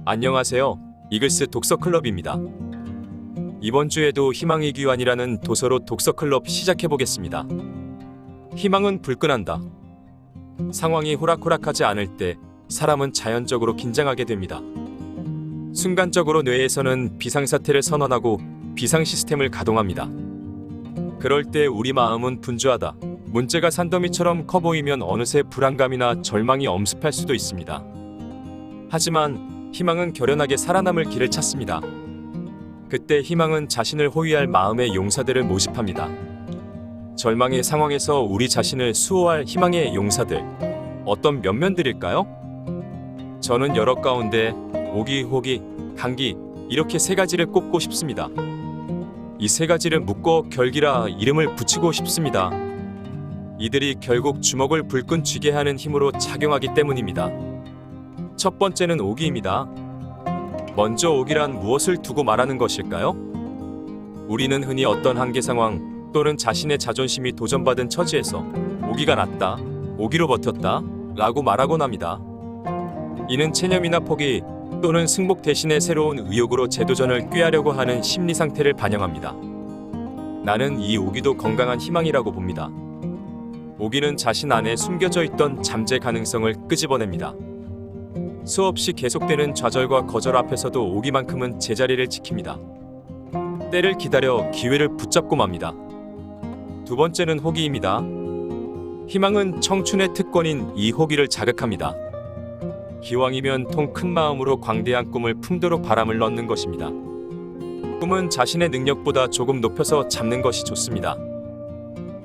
안녕하세요. 이글스 독서클럽입니다. 이번 주에도 희망의 귀환이라는 도서로 독서클럽 시작해보겠습니다. 희망은 불끈한다. 상황이 호락호락하지 않을 때 사람은 자연적으로 긴장하게 됩니다. 순간적으로 뇌에서는 비상사태를 선언하고 비상 시스템을 가동합니다. 그럴 때 우리 마음은 분주하다. 문제가 산더미처럼 커 보이면 어느새 불안감이나 절망이 엄습할 수도 있습니다. 하지만 희망은 결연하게 살아남을 길을 찾습니다. 그때 희망은 자신을 호위할 마음의 용사들을 모집합니다. 절망의 상황에서 우리 자신을 수호할 희망의 용사들, 어떤 면면들일까요? 저는 여러 가운데 오기, 호기, 강기 이렇게 세 가지를 꼽고 싶습니다. 이 세 가지를 묶어 결기라 이름을 붙이고 싶습니다. 이들이 결국 주먹을 불끈 쥐게 하는 힘으로 작용하기 때문입니다. 첫 번째는 오기입니다. 먼저 오기란 무엇을 두고 말하는 것일까요? 우리는 흔히 어떤 한계 상황 또는 자신의 자존심이 도전받은 처지에서 오기가 났다, 오기로 버텼다 라고 말하곤 합니다. 이는 체념이나 포기 또는 승복 대신에 새로운 의욕으로 재도전을 꾀하려고 하는 심리 상태를 반영합니다. 나는 이 오기도 건강한 희망이라고 봅니다. 오기는 자신 안에 숨겨져 있던 잠재 가능성을 끄집어냅니다. 수없이 계속되는 좌절과 거절 앞에서도 오기만큼은 제자리를 지킵니다. 때를 기다려 기회를 붙잡고 맙니다. 두 번째는 호기입니다. 희망은 청춘의 특권인 이 호기를 자극합니다. 기왕이면 통 큰 마음으로 광대한 꿈을 품도록 바람을 넣는 것입니다. 꿈은 자신의 능력보다 조금 높여서 잡는 것이 좋습니다.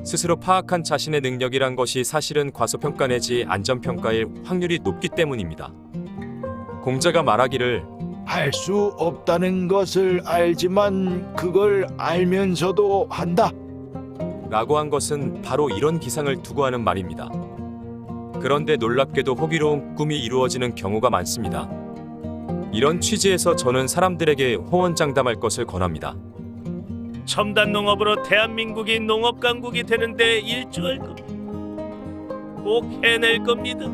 스스로 파악한 자신의 능력이란 것이 사실은 과소평가 내지 안전평가일 확률이 높기 때문입니다. 공자가 말하기를 할 수 없다는 것을 알지만 그걸 알면서도 한다. 라고 한 것은 바로 이런 기상을 두고 하는 말입니다. 그런데 놀랍게도 호기로운 꿈이 이루어지는 경우가 많습니다. 이런 취지에서 저는 사람들에게 호언장담할 것을 권합니다. 첨단 농업으로 대한민국이 농업 강국이 되는데 일조할 겁니다. 꼭 해낼 겁니다.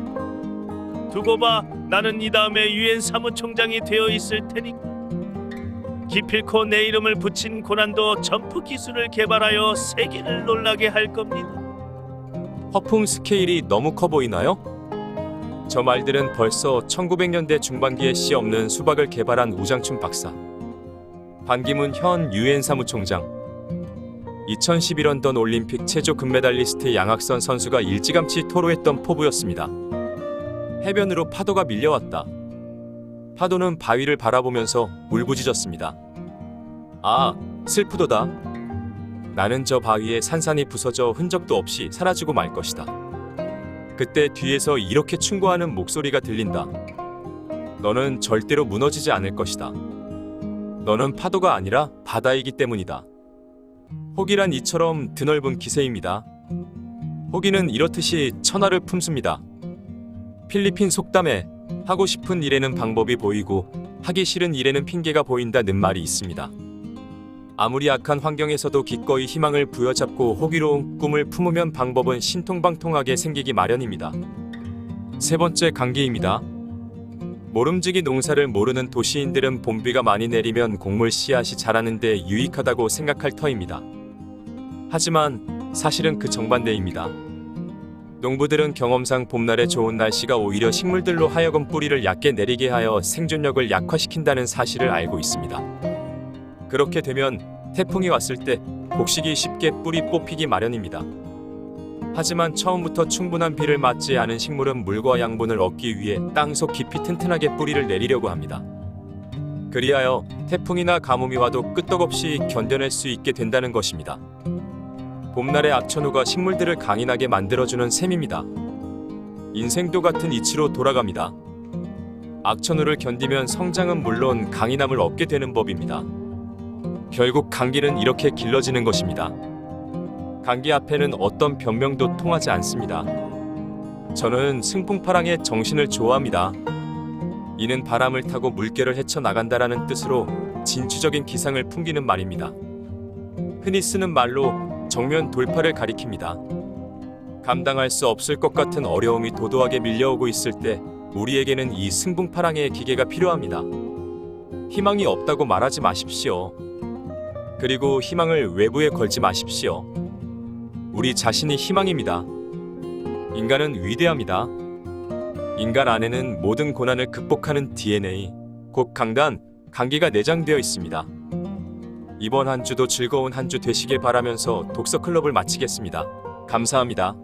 두고 봐, 나는 이 다음에 유엔 사무총장이 되어 있을 테니까. 기필코 내 이름을 붙인 고난도 점프 기술을 개발하여 세계를 놀라게 할 겁니다. 허풍 스케일이 너무 커 보이나요? 저 말들은 벌써 1900년대 중반기에 씨 없는 수박을 개발한 우장춘 박사, 반기문 현 유엔 사무총장, 2011 런던 올림픽 체조 금메달리스트 양학선 선수가 일찌감치 토로했던 포부였습니다. 해변으로 파도가 밀려왔다. 파도는 바위를 바라보면서 울부짖었습니다. 아, 슬프도다. 나는 저 바위에 산산이 부서져 흔적도 없이 사라지고 말 것이다. 그때 뒤에서 이렇게 충고하는 목소리가 들린다. 너는 절대로 무너지지 않을 것이다. 너는 파도가 아니라 바다이기 때문이다. 호기란 이처럼 드넓은 기세입니다. 호기는 이렇듯이 천하를 품습니다. 필리핀 속담에 하고 싶은 일에는 방법이 보이고 하기 싫은 일에는 핑계가 보인다는 말이 있습니다. 아무리 악한 환경에서도 기꺼이 희망을 부여잡고 호기로운 꿈을 품으면 방법은 신통방통하게 생기기 마련입니다. 세 번째, 강기입니다. 모름지기 농사를 모르는 도시인들은 봄비가 많이 내리면 곡물 씨앗이 자라는데 유익하다고 생각할 터입니다. 하지만 사실은 그 정반대입니다. 농부들은 경험상 봄날의 좋은 날씨가 오히려 식물들로 하여금 뿌리를 얕게 내리게 하여 생존력을 약화시킨다는 사실을 알고 있습니다. 그렇게 되면 태풍이 왔을 때 곡식이 쉽게 뿌리 뽑히기 마련입니다. 하지만 처음부터 충분한 비를 맞지 않은 식물은 물과 양분을 얻기 위해 땅속 깊이 튼튼하게 뿌리를 내리려고 합니다. 그리하여 태풍이나 가뭄이 와도 끄떡없이 견뎌낼 수 있게 된다는 것입니다. 봄날의 악천후가 식물들을 강인하게 만들어주는 셈입니다. 인생도 같은 이치로 돌아갑니다. 악천후를 견디면 성장은 물론 강인함을 얻게 되는 법입니다. 결국 강기는 이렇게 길러지는 것입니다. 강기 앞에는 어떤 변명도 통하지 않습니다. 저는 승풍파랑의 정신을 좋아합니다. 이는 바람을 타고 물결을 헤쳐나간다라는 뜻으로 진취적인 기상을 풍기는 말입니다. 흔히 쓰는 말로 정면 돌파를 가리킵니다. 감당할 수 없을 것 같은 어려움이 도도하게 밀려오고 있을 때 우리에게는 이 승붕파랑의 기계가 필요합니다. 희망이 없다고 말하지 마십시오. 그리고 희망을 외부에 걸지 마십시오. 우리 자신이 희망입니다. 인간은 위대합니다. 인간 안에는 모든 고난을 극복하는 DNA, 곧 강단, 강기가 내장되어 있습니다. 이번 한 주도 즐거운 한 주 되시길 바라면서 독서클럽을 마치겠습니다. 감사합니다.